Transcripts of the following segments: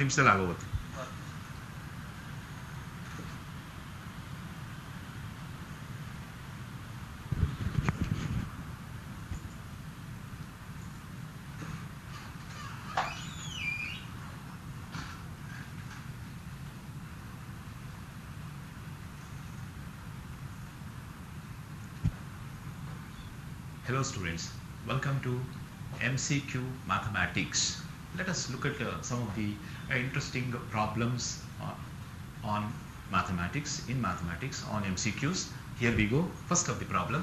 ನಿಮಿಷದಲ್ಲಿ ಆಗೋಗುತ್ತೆ. Hello students, welcome to MCQ Mathematics. Let us look at some of the interesting problems on mathematics, in mathematics on MCQs. Here we go. First of the problem.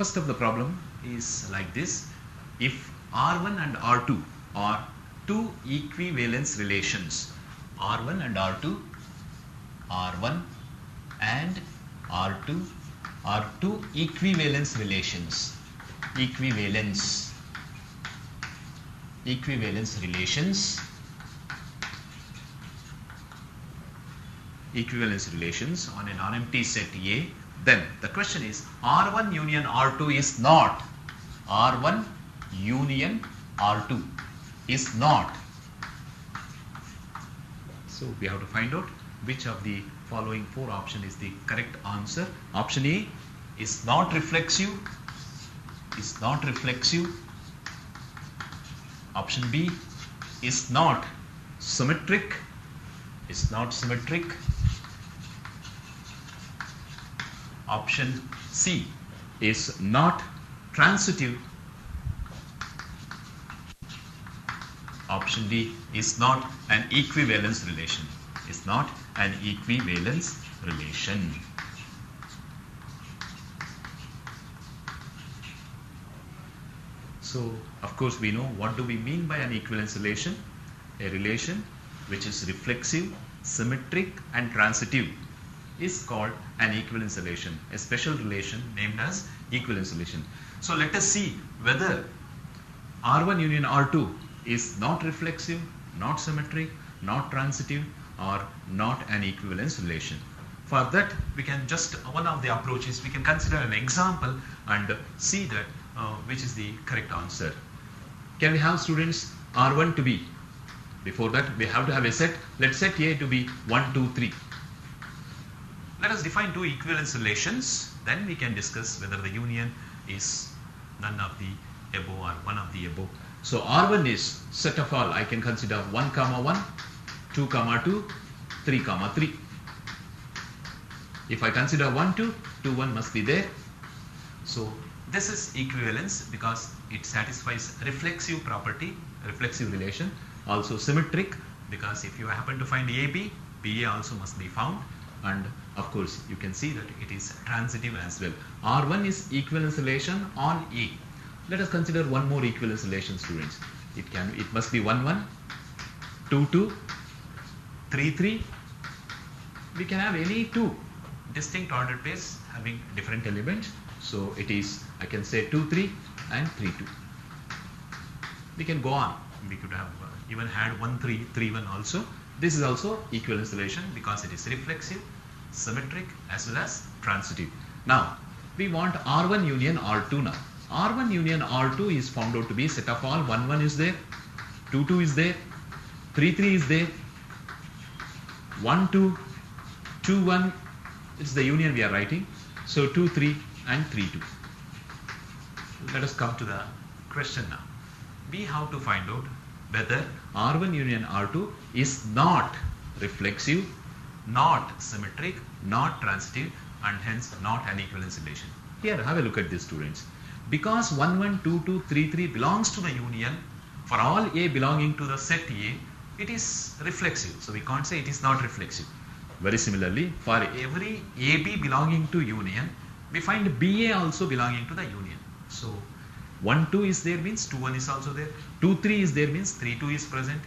First of the problem is like this. If R1 and R2 are two equivalence relations, R1 and R2, R1 and R2 are two equivalence relations. Equivalence relations on a non-empty set A, then the question is R1 union R2 is not, R1 union R2 is not. So we have to find out which of the following four option is the correct answer. Option A is not reflexive, Option B is not symmetric, Option C is not transitive, Option D is not an equivalence relation, is not an equivalence relation. So of course we know what do we mean by an equivalence relation. A relation which is reflexive, symmetric and transitive is called an equivalence relation, a special relation named as equivalence relation. So let us see whether R1 union R2 is not reflexive, not symmetric, not transitive or not an equivalence relation. For that we can just, one of the approaches, we can consider an example and see that which is the correct answer. Can we have students R1 to be, before that we have to have a set, let's set A to be 1, 2, 3. Let us define two equivalence relations, then we can discuss whether the union is none of the above or one of the above. So R1 is set of all, I can consider 1, 1, 2, 2, 3, 3. If I consider 1, 2, 2, 1 must be there. So this is equivalence because it satisfies reflexive property, reflexive relation. Also symmetric because if you happen to find AB, BA also must be found. And of course you can see that it is transitive as well. R1 is equivalence relation on A. Let us consider one more equivalence relation, students. It must be 1, 1, 2, 2, 3, 3. We can have any two distinct ordered pairs having different elements. So it is, I can say 2, 3 and 3, 2. We can go on. We could have even had 1, 3, 3, 1 also. This is also equivalence relation because it is reflexive, symmetric as well as transitive. Now we want R1 union R2 now. R1 union R2 is found out to be set of all 1, 1 is there, 2, 2 is there, 3, 3 is there, 1, 2, 2, 1, it's the union we are writing. So 2, 3 and 3, 2. Let us come to the question now. We have to find out whether R1 union R2 is not reflexive, not symmetric, not transitive and hence not an equivalence relation. Here have a look at this, students. Because 1, 1, 2, 2, 3, 3 belongs to the union, for all A belonging to the set A, it is reflexive. So we can't say it is not reflexive. Very similarly, for every AB belonging to union, we find BA also belonging to the union. So 1, 2 is there means 2, 1 is also there. 2, 3 is there means 3, 2 is present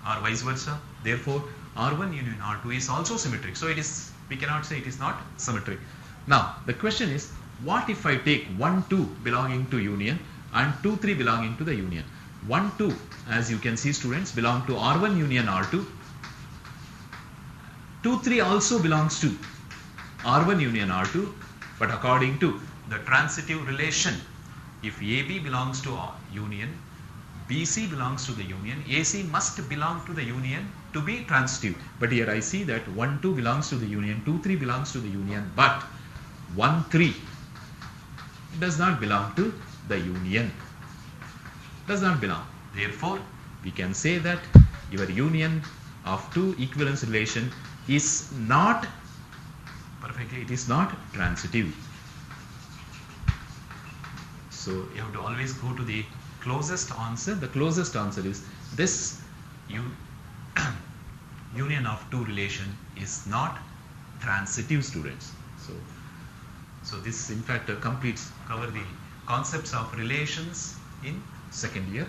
or vice versa. Therefore, R1 union R2 is also symmetric. So it is, we cannot say it is not symmetric. Now the question is, what if I take 1, 2 belonging to union and 2, 3 belonging to the union? 1, 2 as you can see, students, belong to R1 union R2. 2, 3 also belongs to R1 union R2, but according to the transitive relation if AB belongs to a union, BC belongs to the union, AC must belong to the union to be transitive. But here I see that 1, 2 belongs to the union, 2, 3 belongs to the union, but 1, 3 does not belong to the union. Does not belong. Therefore, we can say that your union of two equivalence relation is not perfectly, it is not transitive. So you have to always go to the closest answer. The closest answer is this union of two relation is not transitive, students. So this in fact cover the concepts of relations in second year.